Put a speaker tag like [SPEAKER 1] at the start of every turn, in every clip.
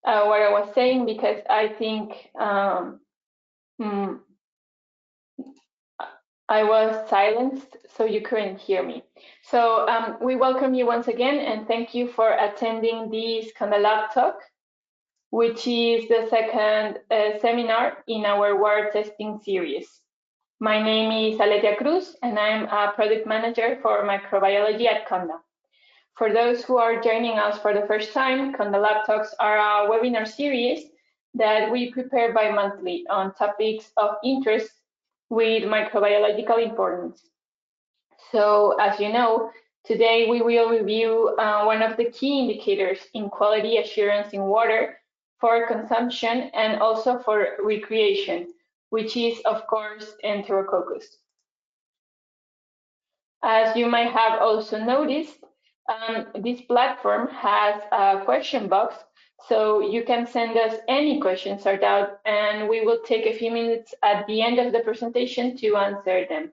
[SPEAKER 1] what I was saying because I think I was silenced, so you couldn't hear me. So we welcome you once again, and thank you for attending this Conda talk, which is the second seminar in our water testing series. My name is Aletia Cruz, and I'm a product manager for microbiology at Conda. For those who are joining us for the first time, Conda Lab Talks are a webinar series that we prepare bi-monthly on topics of interest with microbiological importance. So, as you know, today we will review one of the key indicators in quality assurance in water for consumption and also for recreation, which is, of course, Enterococcus. As you might have also noticed, this platform has a question box, so you can send us any questions or doubt, and we will take a few minutes at the end of the presentation to answer them.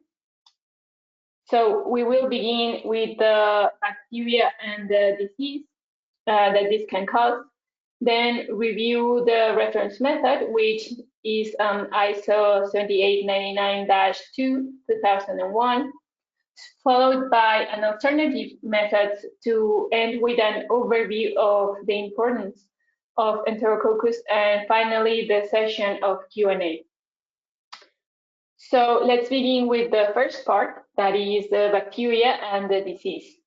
[SPEAKER 1] So we will begin with the bacteria and the disease that this can cause, then review the reference method, which is ISO 7899-2, 2001, followed by an alternative method to end with an overview of the importance of Enterococcus, and finally the session of Q&A. So let's begin with the first part, that is the bacteria and the disease.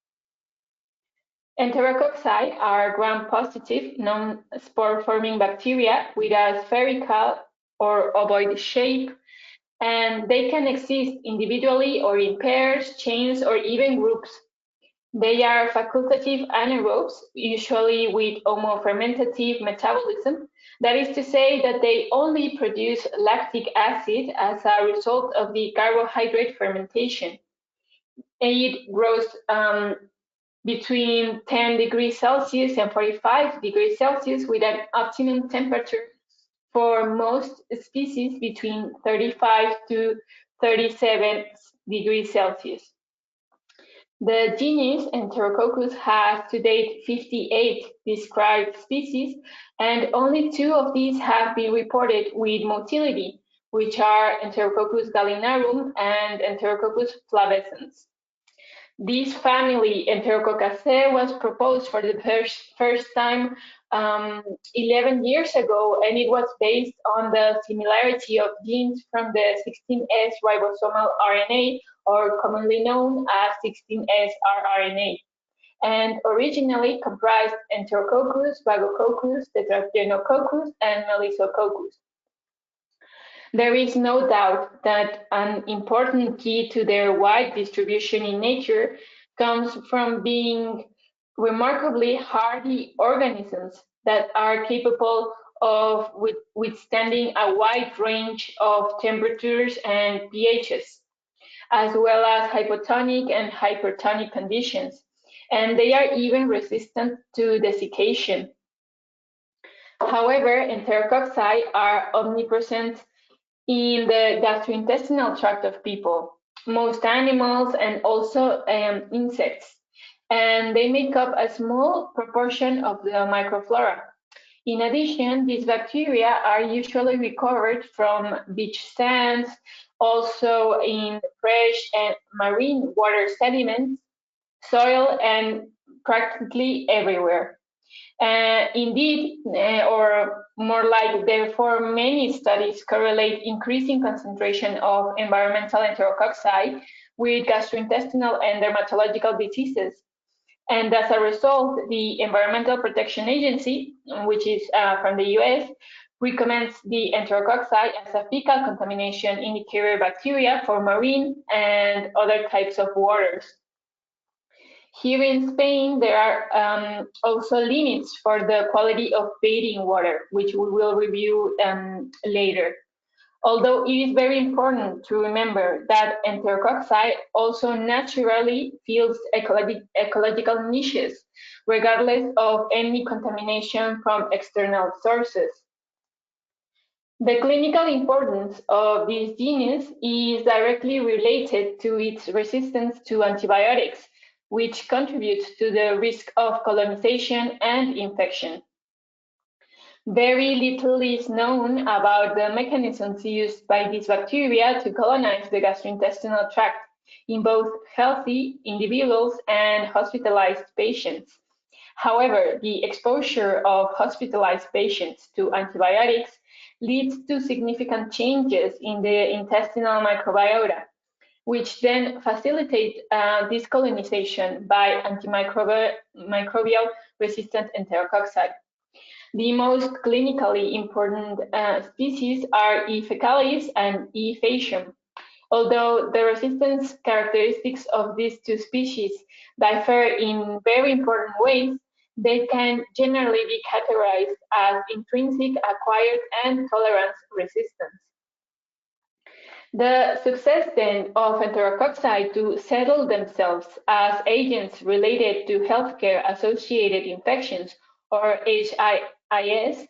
[SPEAKER 1] Enterococci are gram-positive, non-spore-forming bacteria with a spherical or ovoid shape, and they can exist individually or in pairs, chains, or even groups. They are facultative anaerobes, usually with homofermentative metabolism. That is to say that they only produce lactic acid as a result of the carbohydrate fermentation. It grows between 10 degrees Celsius and 45 degrees Celsius with an optimum temperature for most species between 35 to 37 degrees Celsius. The genus Enterococcus has to date 58 described species, and only 2 of these have been reported with motility, which are Enterococcus gallinarum and Enterococcus flavescens. This family, Enterococcaceae, was proposed for the first time 11 years ago, and it was based on the similarity of genes from the 16S ribosomal RNA, or commonly known as 16S rRNA, and originally comprised Enterococcus, Phagococcus, Tetragenococcus, and Melissococcus. There is no doubt that an important key to their wide distribution in nature comes from being remarkably hardy organisms that are capable of withstanding a wide range of temperatures and pHs, as well as hypotonic and hypertonic conditions, and they are even resistant to desiccation. However, Enterococci are omnipresent in the gastrointestinal tract of people, most animals, and also insects, and they make up a small proportion of the microflora. In addition, these bacteria are usually recovered from beach sands, also in fresh and marine water sediments, soil, and practically everywhere. Indeed, or more like therefore, many studies correlate increasing concentration of environmental Enterococci with gastrointestinal and dermatological diseases. And as a result, the Environmental Protection Agency, which is from the US, recommends the Enterococci as a fecal contamination indicator bacteria for marine and other types of waters. Here in Spain, there are also limits for the quality of bathing water, which we will review later. Although it is very important to remember that Enterococci also naturally fills ecological niches, regardless of any contamination from external sources. The clinical importance of this genus is directly related to its resistance to antibiotics, which contributes to the risk of colonization and infection. Very little is known about the mechanisms used by these bacteria to colonize the gastrointestinal tract in both healthy individuals and hospitalized patients. However, the exposure of hospitalized patients to antibiotics leads to significant changes in the intestinal microbiota, which then facilitate this colonization by antimicrobial resistant enterococci. The most clinically important species are E. fecalis and E. faecium. Although the resistance characteristics of these two species differ in very important ways, they can generally be categorized as intrinsic, acquired, and tolerance resistance. The success then of enterococci to settle themselves as agents related to healthcare-associated infections, or HIIs,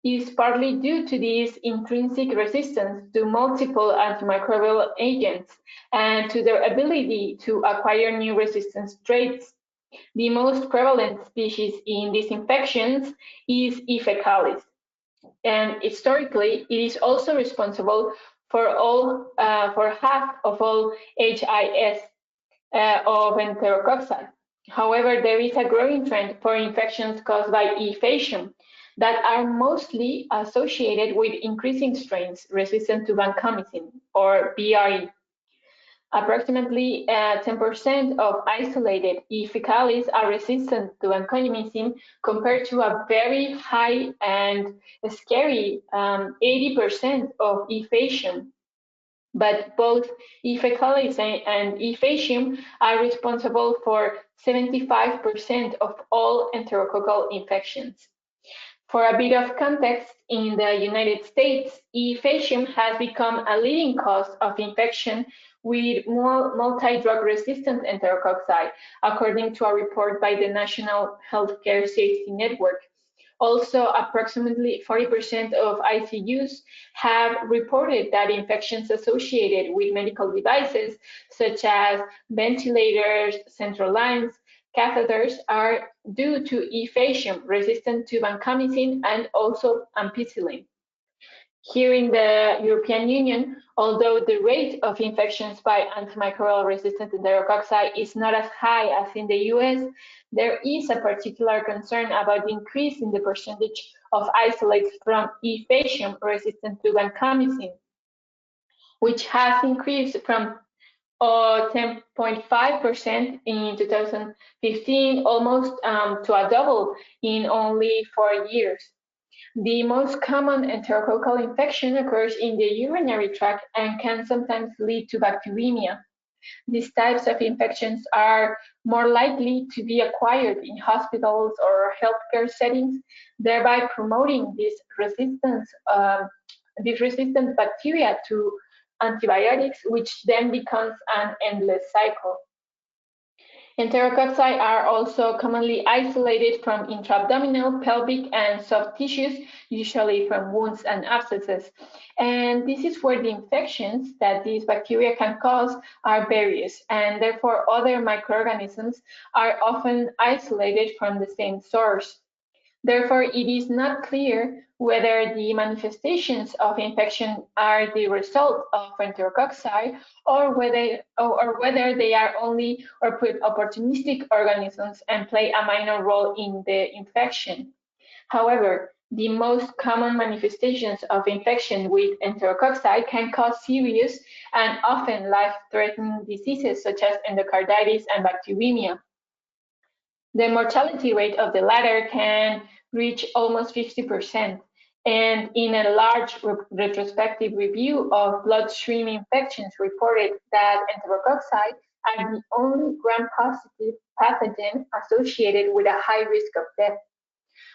[SPEAKER 1] is partly due to this intrinsic resistance to multiple antimicrobial agents and to their ability to acquire new resistance traits. The most prevalent species in these infections is E. fecalis, and historically, it is also responsible for half of all HIS of Enterococci. However, there is a growing trend for infections caused by E. faecium that are mostly associated with increasing strains resistant to vancomycin, or BRE. Approximately 10% of isolated E. fecalis are resistant to vancomycin, compared to a very high and scary 80% of E. faecium. But both E. fecalis and E. faecium are responsible for 75% of all enterococcal infections. For a bit of context, in the United States, E. faecium has become a leading cause of infection with multi-drug resistant enterococci, according to a report by the National Healthcare Safety Network. Also, approximately 40% of ICUs have reported that infections associated with medical devices, such as ventilators, central lines, catheters, are due to E. faecium resistant to vancomycin and also ampicillin. Here in the European Union, although the rate of infections by antimicrobial resistant enterococci is not as high as in the US, there is a particular concern about the increase in the percentage of isolates from E. faecium resistant to vancomycin, which has increased from 10.5% in 2015, almost to a double in only 4 years. The most common enterococcal infection occurs in the urinary tract and can sometimes lead to bacteremia. These types of infections are more likely to be acquired in hospitals or healthcare settings, thereby promoting this resistant bacteria to antibiotics, which then becomes an endless cycle. Enterococci are also commonly isolated from intra-abdominal, pelvic, and soft tissues, usually from wounds and abscesses. And this is where the infections that these bacteria can cause are various, and therefore other microorganisms are often isolated from the same source. Therefore, it is not clear whether the manifestations of infection are the result of enterococci or whether they are only opportunistic organisms and play a minor role in the infection. However, the most common manifestations of infection with enterococci can cause serious and often life-threatening diseases such as endocarditis and bacteremia. The mortality rate of the latter can reach almost 50%, and in a large retrospective review of bloodstream infections reported that enterococci are the only gram-positive pathogen associated with a high risk of death.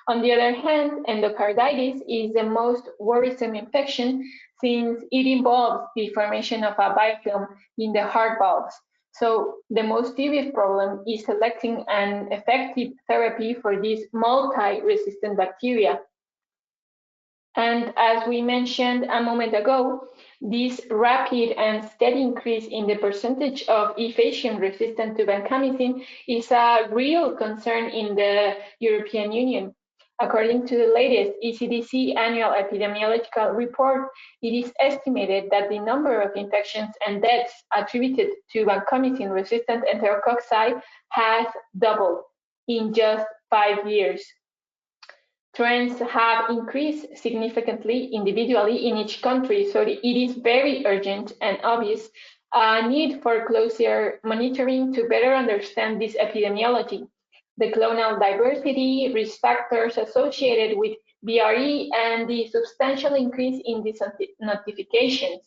[SPEAKER 1] On the other hand, endocarditis is the most worrisome infection since it involves the formation of a biofilm in the heart valves. So the most serious problem is selecting an effective therapy for these multi-resistant bacteria. And as we mentioned a moment ago, this rapid and steady increase in the percentage of E. faecium resistant to vancomycin is a real concern in the European Union. According to the latest ECDC annual epidemiological report, it is estimated that the number of infections and deaths attributed to vancomycin-resistant enterococci has doubled in just 5 years. Trends have increased significantly individually in each country, so it is very urgent and obvious need for closer monitoring to better understand this epidemiology, the clonal diversity, risk factors associated with BRE, and the substantial increase in these notifications.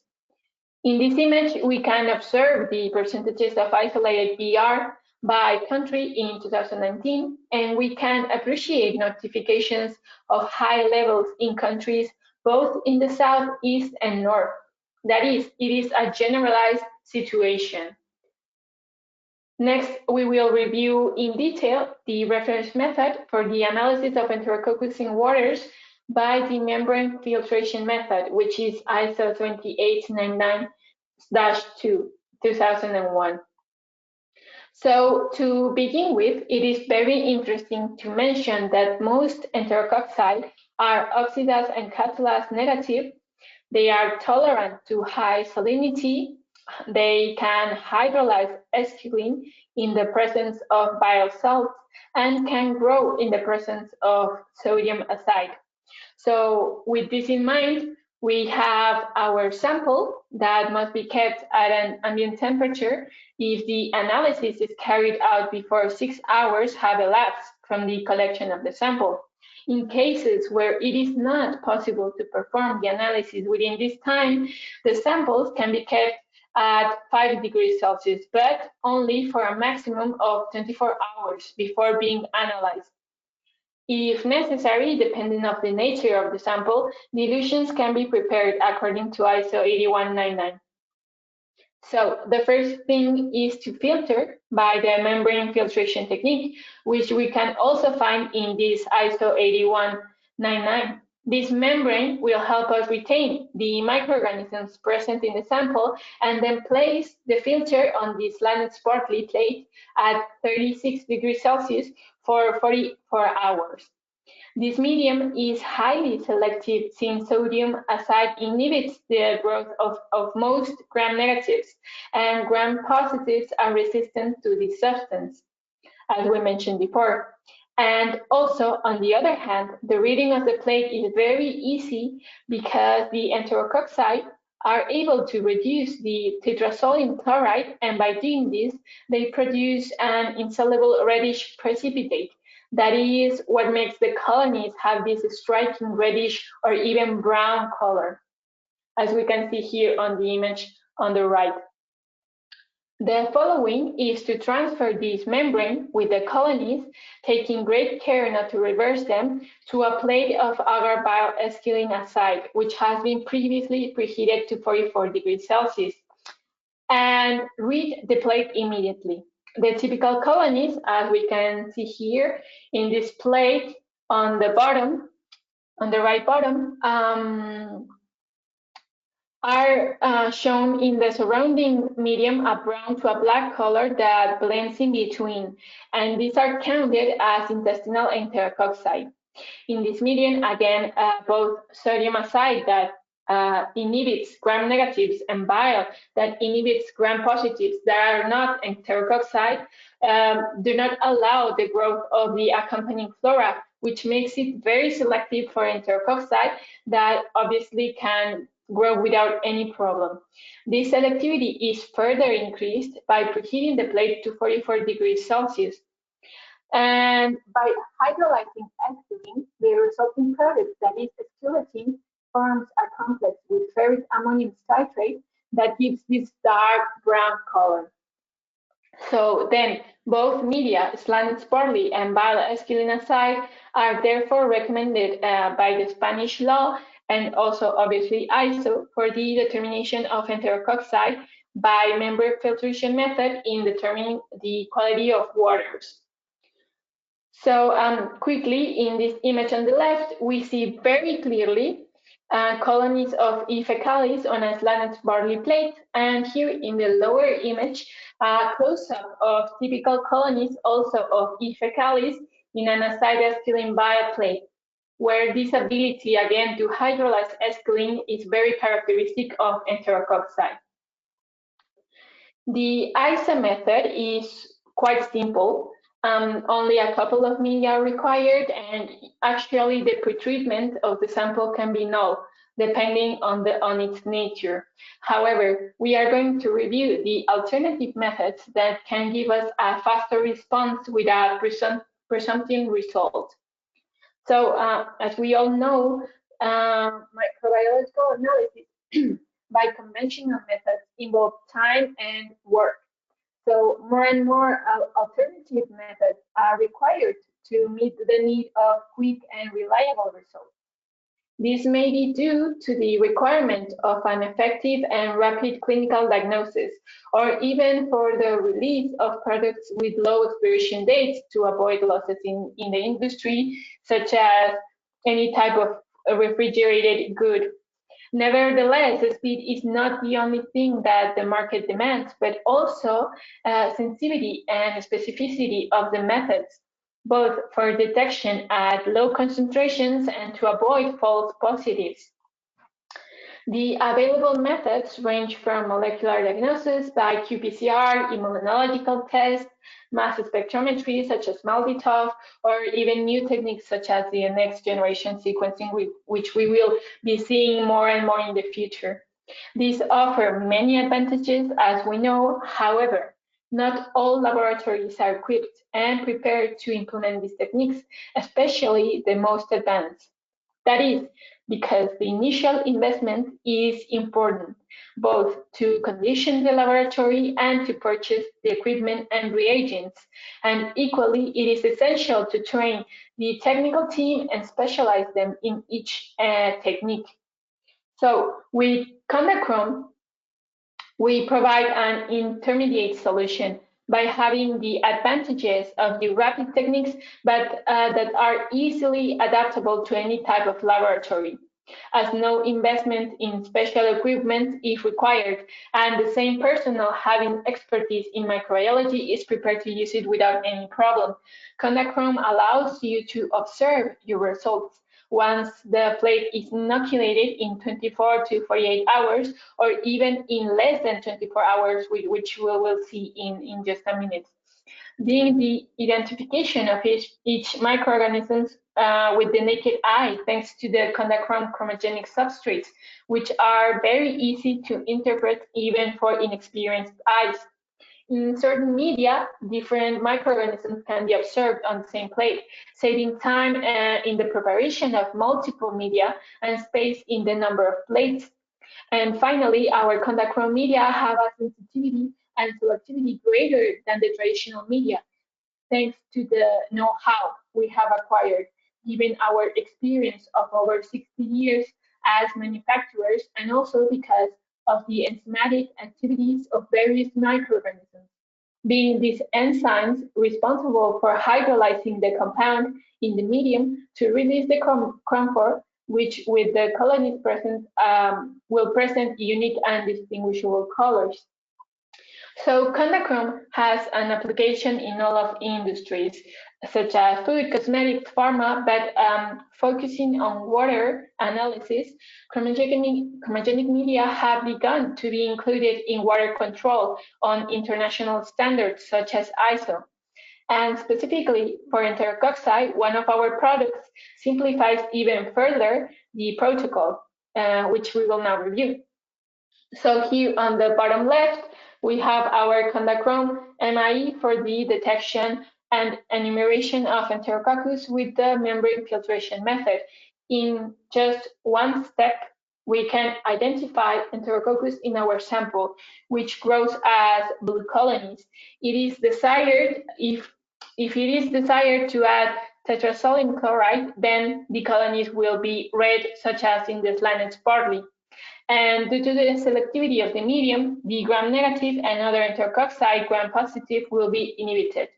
[SPEAKER 1] In this image, we can observe the percentages of isolated BR by country in 2019, and we can appreciate notifications of high levels in countries both in the south, east, and north. That is, it is a generalized situation. Next, we will review in detail the reference method for the analysis of Enterococcus in waters by the membrane filtration method, which is ISO 2899-2, 2001. So to begin with, it is very interesting to mention that most enterococci are oxidase and catalase negative. They are tolerant to high salinity. They can hydrolyze esculin in the presence of bile salts and can grow in the presence of sodium azide. So with this in mind, we have our sample that must be kept at an ambient temperature if the analysis is carried out before 6 hours have elapsed from the collection of the sample. In cases where it is not possible to perform the analysis within this time, the samples can be kept at 5 degrees Celsius, but only for a maximum of 24 hours before being analyzed. If necessary, depending on the nature of the sample, dilutions can be prepared according to ISO 8199. So the first thing is to filter by the membrane filtration technique, which we can also find in this ISO 8199. This membrane will help us retain the microorganisms present in the sample and then place the filter on the slanted sparkly plate at 36 degrees Celsius for 44 hours. This medium is highly selective since sodium azide inhibits the growth of most gram-negatives, and gram-positives are resistant to this substance, as we mentioned before. And also, on the other hand, the reading of the plate is very easy because the enterococci are able to reduce the tetrasodium chloride, and by doing this, they produce an insoluble reddish precipitate. That is what makes the colonies have this striking reddish or even brown color, as we can see here on the image on the right. The following is to transfer this membrane with the colonies, taking great care not to reverse them, to a plate of agar bile esculin azide, which has been previously preheated to 44 degrees Celsius, and read the plate immediately. The typical colonies, as we can see here in this plate on the bottom, on the right bottom, are shown in the surrounding medium, a brown to a black color that blends in between, and these are counted as intestinal enterococci. In this medium, again, both sodium azide that inhibits gram-negatives and bile that inhibits gram-positives that are not enterococci do not allow the growth of the accompanying flora, which makes it very selective for enterococci that obviously can grow without any problem. This selectivity is further increased by preheating the plate to 44 degrees Celsius. And by hydrolyzing esculin, the resulting product, that is esculatin, forms a complex with ferric ammonium citrate that gives this dark brown color. So then, both media, slanted sparkly and bile esculin azide, are therefore recommended by the Spanish law and also obviously ISO for the determination of enterococci by membrane filtration method in determining the quality of waters. So quickly, in this image on the left, we see very clearly colonies of E. fecalis on a slanted barley plate, and here in the lower image, a close-up of typical colonies also of E. fecalis in an azide esculin bile plate. where this ability, again, to hydrolyze ethylene is very characteristic of Enterococci. The ISA method is quite simple. Only a couple of media are required, and actually the pretreatment of the sample can be null, depending on its nature. However, we are going to review the alternative methods that can give us a faster response with a presumptive result. So, as we all know, microbiological analysis by conventional methods involve time and work. So more and more alternative methods are required to meet the need of quick and reliable results. This may be due to the requirement of an effective and rapid clinical diagnosis, or even for the release of products with low expiration dates to avoid losses in the industry, such as any type of refrigerated good. Nevertheless, speed is not the only thing that the market demands, but also sensitivity and specificity of the methods, both for detection at low concentrations and to avoid false positives. The available methods range from molecular diagnosis by qPCR, immunological tests, mass spectrometry such as MALDI-TOF, or even new techniques such as the next generation sequencing, which we will be seeing more and more in the future. These offer many advantages, as we know. However, not all laboratories are equipped and prepared to implement these techniques, especially the most advanced. That is because the initial investment is important, both to condition the laboratory and to purchase the equipment and reagents. And equally, it is essential to train the technical team and specialize them in each technique. So with Condachrome, we provide an intermediate solution by having the advantages of the rapid techniques, but that are easily adaptable to any type of laboratory, as no investment in special equipment is required, and the same personnel having expertise in microbiology is prepared to use it without any problem. Condachrome allows you to observe your results once the plate is inoculated in 24 to 48 hours, or even in less than 24 hours, which we will see in just a minute. Being the identification of each microorganisms with the naked eye, thanks to the Condachrome chromogenic substrates, which are very easy to interpret even for inexperienced eyes. In certain media, different microorganisms can be observed on the same plate, saving time in the preparation of multiple media and space in the number of plates. And finally, our Condachrome media have a sensitivity and selectivity greater than the traditional media, thanks to the know-how we have acquired, given our experience of over 60 years as manufacturers, and also because of the enzymatic activities of various microorganisms, being these enzymes responsible for hydrolyzing the compound in the medium to release the camphor, which with the colonies present will present unique and distinguishable colors. So Condachrome has an application in all of industries, such as food, cosmetics, pharma, but focusing on water analysis, chromogenic media have begun to be included in water control on international standards such as ISO. And specifically for Enterococci, one of our products simplifies even further the protocol, which we will now review. So here on the bottom left, we have our Condachrome MIE for the detection and enumeration of Enterococcus with the membrane filtration method. In just one step, we can identify Enterococcus in our sample, which grows as blue colonies. It is desired, if it is desired to add tetrasoline chloride, then the colonies will be red, such as in the slanted barley. And due to the selectivity of the medium, the gram-negative and other Enterococci gram-positive will be inhibited.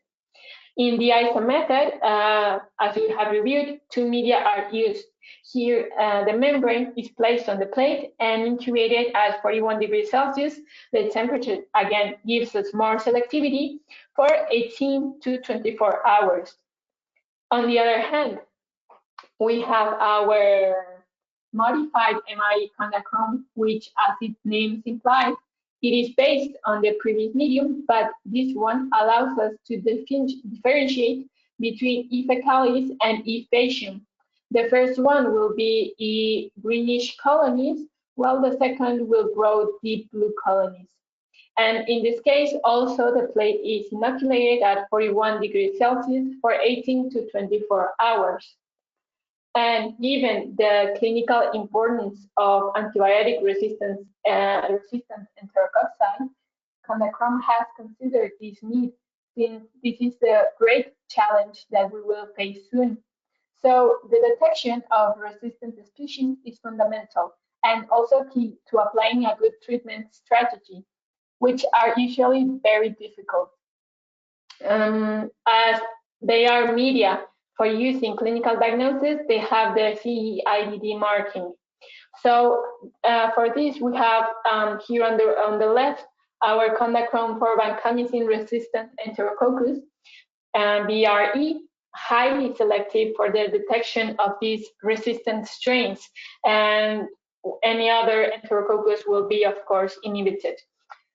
[SPEAKER 1] In the ISO method, as we have reviewed, two media are used. Here, the membrane is placed on the plate and incubated at 41 degrees Celsius. The temperature, again, gives us more selectivity for 18 to 24 hours. On the other hand, we have our modified MRE Kondachrome, which, as its name implies, it is based on the previous medium, but this one allows us to differentiate between E. fecalis and E. facium. The first one will be E. greenish colonies, while the second will grow deep blue colonies. And in this case, also the plate is inoculated at 41 degrees Celsius for 18 to 24 hours. And given the clinical importance of antibiotic resistant enterococci, Kondachrome has considered this need since this is the great challenge that we will face soon. So the detection of resistant species is fundamental and also key to applying a good treatment strategy, which are usually very difficult. As they are media for use in clinical diagnosis, they have the CE-IDD marking. So for this, we have here on the left our Kondachrome for vancomycin resistant Enterococcus, BRE, highly selective for the detection of these resistant strains, and any other Enterococcus will be, of course, inhibited.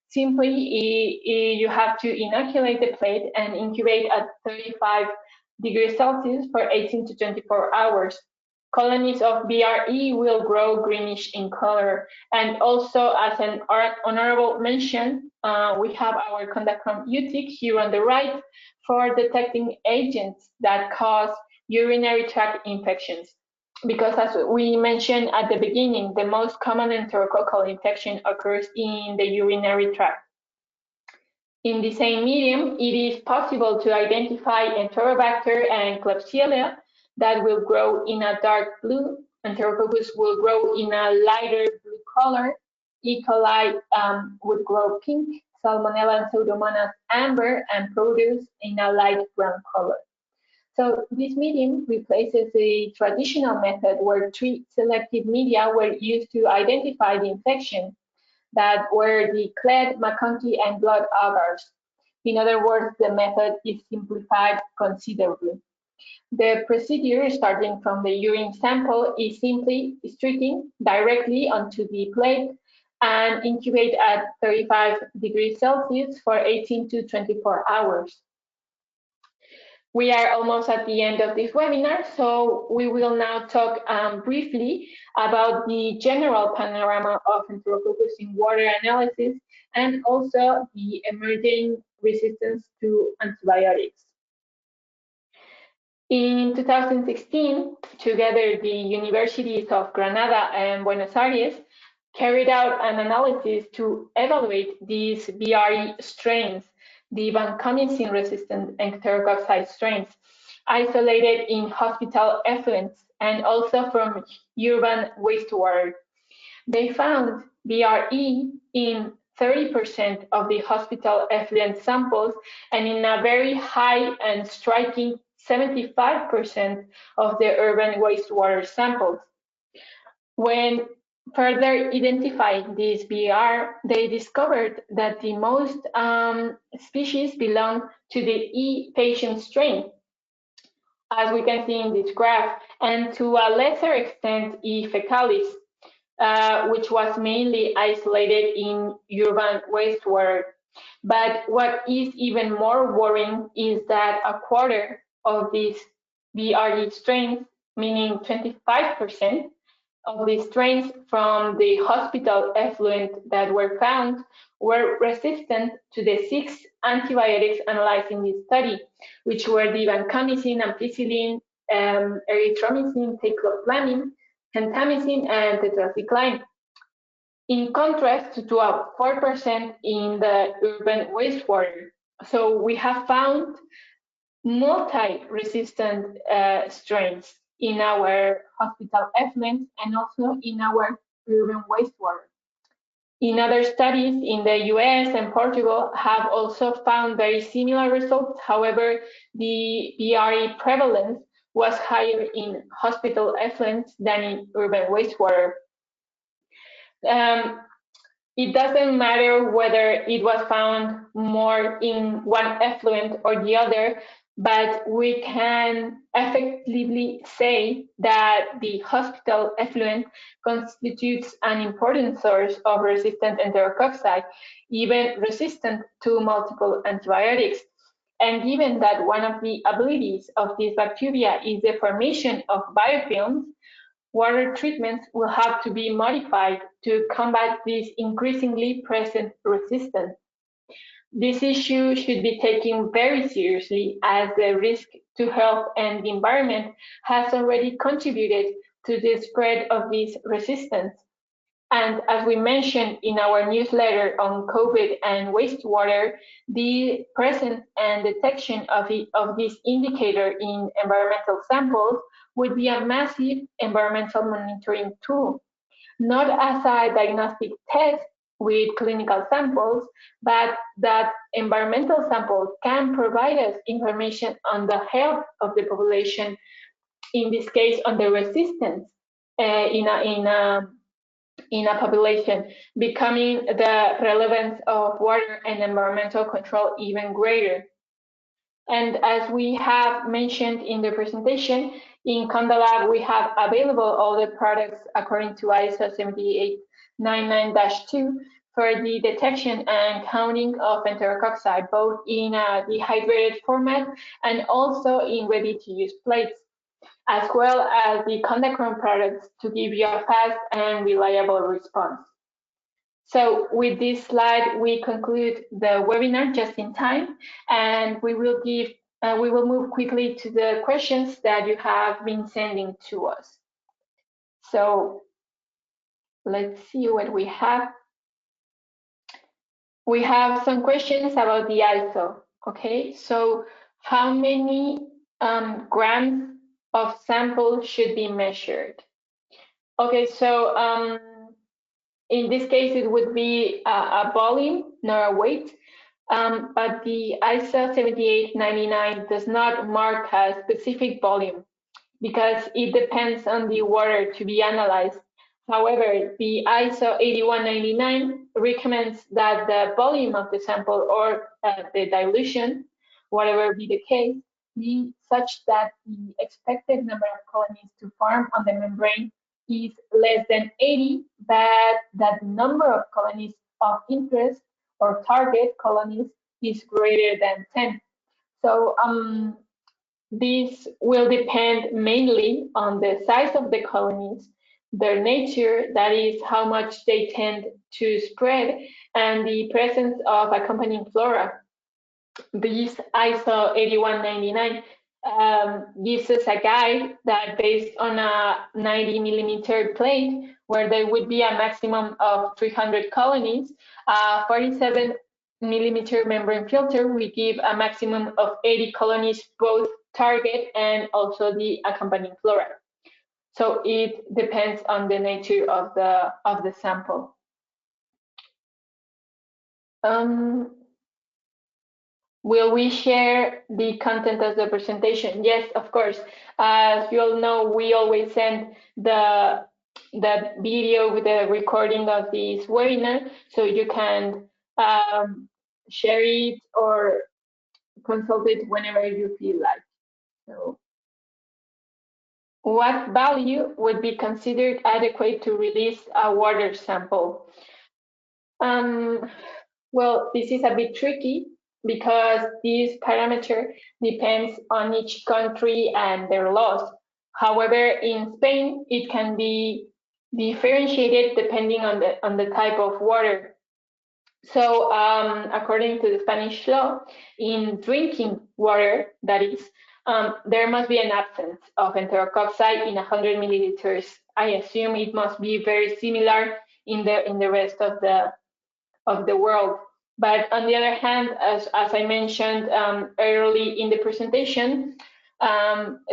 [SPEAKER 1] Simply, you have to inoculate the plate and incubate at 35 degrees Celsius for 18 to 24 hours. Colonies of BRE will grow greenish in color. And also, as an honorable mention, we have our Kondachrome UTIC here on the right for detecting agents that cause urinary tract infections. Because as we mentioned at the beginning, the most common enterococcal infection occurs in the urinary tract. In the same medium, it is possible to identify Enterobacter and Klebsiella that will grow in a dark blue. Enterococcus will grow in a lighter blue color. E. coli would grow pink, Salmonella and Pseudomonas amber, and produce in a light brown color. So this medium replaces the traditional method where 3 selective media were used to identify the infection, that were the Cled, McConkey, and blood agars. In other words, the method is simplified considerably. The procedure, starting from the urine sample, is simply streaking directly onto the plate and incubate at 35 degrees Celsius for 18 to 24 hours. We are almost at the end of this webinar, so we will now talk briefly about the general panorama of Enterococcus in water analysis and also the emerging resistance to antibiotics. In 2016, together the universities of Granada and Buenos Aires carried out an analysis to evaluate these BRE strains, the vancomycin resistant Enterococci strains, isolated in hospital effluents and also from urban wastewater. They found BRE in 30% of the hospital effluent samples and in a very high and striking 75% of the urban wastewater samples. When further identifying this BR, they discovered that the most species belong to the E. facium strain, as we can see in this graph, and to a lesser extent E. fecalis, which was mainly isolated in urban wastewater. But what is even more worrying is that a quarter of these BRE strains, meaning 25%, of the strains from the hospital effluent that were found were resistant to the 6 antibiotics analyzed in this study, which were the vancomycin, ampicillin, erythromycin, teicoplanin, gentamicin, and tetracycline. In contrast to a 4% in the urban wastewater. So we have found multi-resistant strains in our hospital effluents and also in our urban wastewater. In other studies in the US and Portugal have also found very similar results. However, the BRE prevalence was higher in hospital effluents than in urban wastewater. It doesn't matter whether it was found more in one effluent or the other. but we can effectively say that the hospital effluent constitutes an important source of resistant enterococci, even resistant to multiple antibiotics. And given that one of the abilities of these bacteria is the formation of biofilms, water treatments will have to be modified to combat this increasingly present resistance. This issue should be taken very seriously as the risk to health and the environment has already contributed to the spread of this resistance. And as we mentioned in our newsletter on COVID and wastewater, the presence and detection of this indicator in environmental samples would be a massive environmental monitoring tool, not as a diagnostic test with clinical samples, but that environmental samples can provide us information on the health of the population, in this case, on the resistance in a population, becoming the relevance of water and environmental control even greater. And as we have mentioned in the presentation, in Condalab, we have available all the products according to ISO 7899-2 for the detection and counting of enterococci, both in a dehydrated format and also in ready-to-use plates, as well as the Condachrome products to give you a fast and reliable response. So with this slide, we conclude the webinar just in time, and we will move quickly to the questions that you have been sending to us. So let's see what we have. We have some questions about the ISO. Okay, so how many grams of sample should be measured? Okay, so in this case, it would be a volume, not a weight. But the ISO 7899 does not mark a specific volume because it depends on the water to be analyzed. However, the ISO 8199 recommends that the volume of the sample or the dilution, whatever be the case, be such that the expected number of colonies to form on the membrane is less than 80, but that the number of colonies of interest or target colonies is greater than 10. So this will depend mainly on the size of the colonies, their nature, that is how much they tend to spread, and the presence of accompanying flora. This ISO 8199 gives us a guide that based on a 90 millimeter plate, where there would be a maximum of 300 colonies, 47 millimeter membrane filter, we give a maximum of 80 colonies, both target and also the accompanying flora. So it depends on the nature of the sample. Will we share the content of the presentation? Yes, of course. As you all know, we always send the video with the recording of this webinar, so you can share it or consult it whenever you feel like. So, what value would be considered adequate to release a water sample? Well, this is a bit tricky because this parameter depends on each country and their laws. However, in Spain, it can be differentiated depending on the type of water. So according to the Spanish law, in drinking water, that is, there must be an absence of enterococci in 100 milliliters. I assume it must be very similar in the rest of the world. But on the other hand, as I mentioned early in the presentation,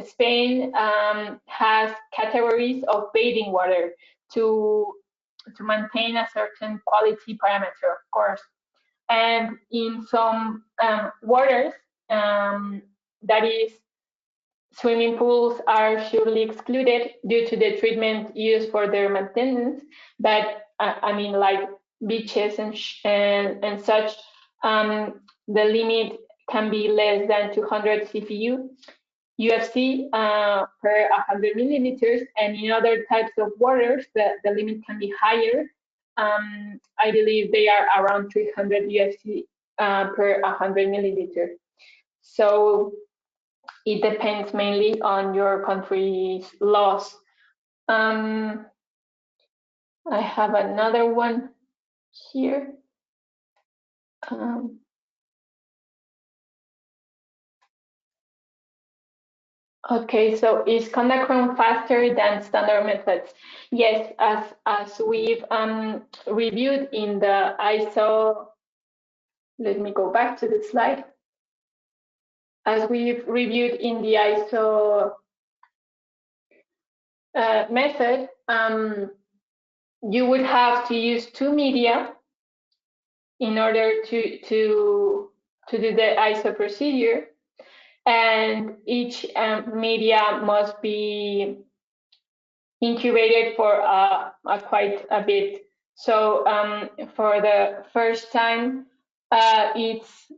[SPEAKER 1] Spain has categories of bathing water to maintain a certain quality parameter, of course. And in some waters, that is, swimming pools are surely excluded due to the treatment used for their maintenance. But I mean, like beaches and such, the limit can be less than 200 CFU UFC per 100 milliliters, and in other types of waters, the limit can be higher. I believe they are around 300 UFC per 100 milliliters. So it depends mainly on your country's laws. I have another one here. Okay, so is Conacron faster than standard methods? Yes, as we've reviewed in the ISO, let me go back to the slide. As we've reviewed in the ISO method, you would have to use 2 media in order to do the ISO procedure, and each media must be incubated for quite a bit. So for the first time, it's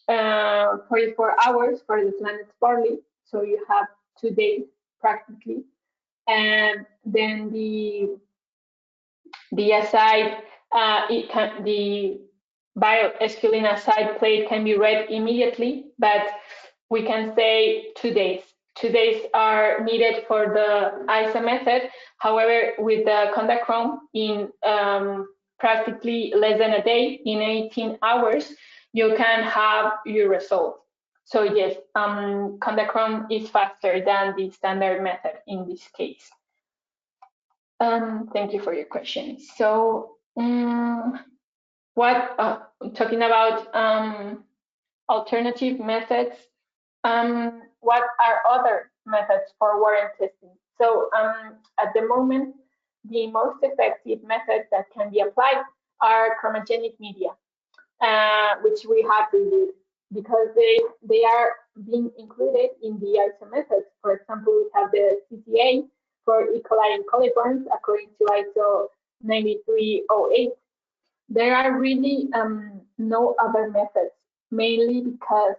[SPEAKER 1] 44 hours for the planet barley. So you have 2 days practically, and then the acide, the bioesculin acide plate can be read immediately, but we can say 2 days. 2 days are needed for the ISO method. However, with the Conacron, in practically less than a day, in 18 hours, you can have your result. So yes, Conacron is faster than the standard method in this case. Thank you for your question. So, talking about alternative methods, what are other methods for warrant testing? So, at the moment, the most effective methods that can be applied are chromogenic media, which we have reviewed because they are being included in the ISO methods. For example, we have the CCA for E. coli and coliforms according to ISO 9308. There are really no other methods, mainly because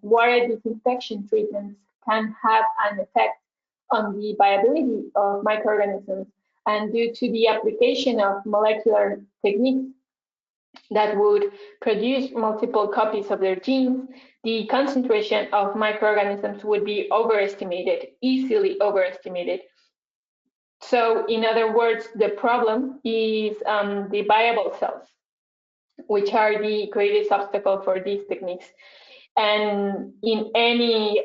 [SPEAKER 1] water disinfection treatments can have an effect on the viability of microorganisms, and due to the application of molecular techniques that would produce multiple copies of their genes, the concentration of microorganisms would be overestimated, easily overestimated. So in other words, the problem is the viable cells, which are the greatest obstacle for these techniques. And in any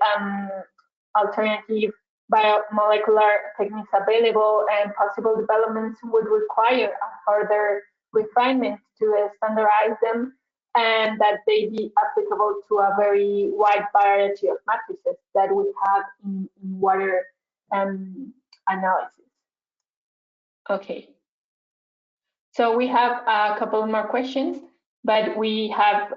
[SPEAKER 1] alternative biomolecular techniques available, and possible developments would require a further refinement to standardize them, and that they be applicable to a very wide variety of matrices that we have in water analysis. Okay, so we have a couple more questions, but we have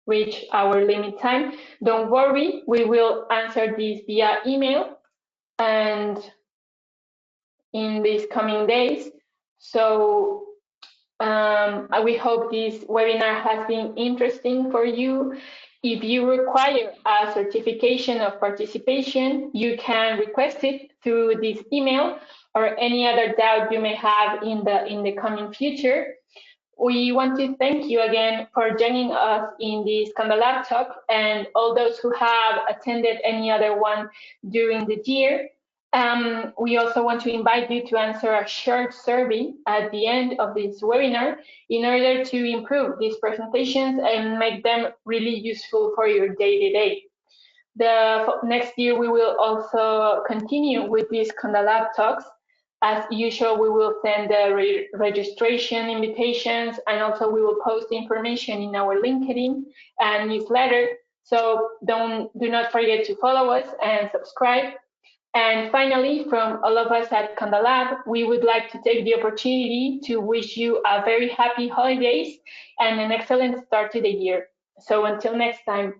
[SPEAKER 1] reached our limit time. Don't worry, we will answer these via email and in these coming days. So we hope this webinar has been interesting for you. If you require a certification of participation, you can request it through this email, or any other doubt you may have in the coming future. We want to thank you again for joining us in this Candalab talk, and all those who have attended any other one during the year. We also want to invite you to answer a short survey at the end of this webinar in order to improve these presentations and make them really useful for your day-to-day. The next year, we will also continue with these Candalab talks. As usual, we will send the registration invitations, and also we will post information in our LinkedIn and newsletter. So do not forget to follow us and subscribe. And finally, from all of us at Candalab, we would like to take the opportunity to wish you a very happy holidays and an excellent start to the year. So until next time.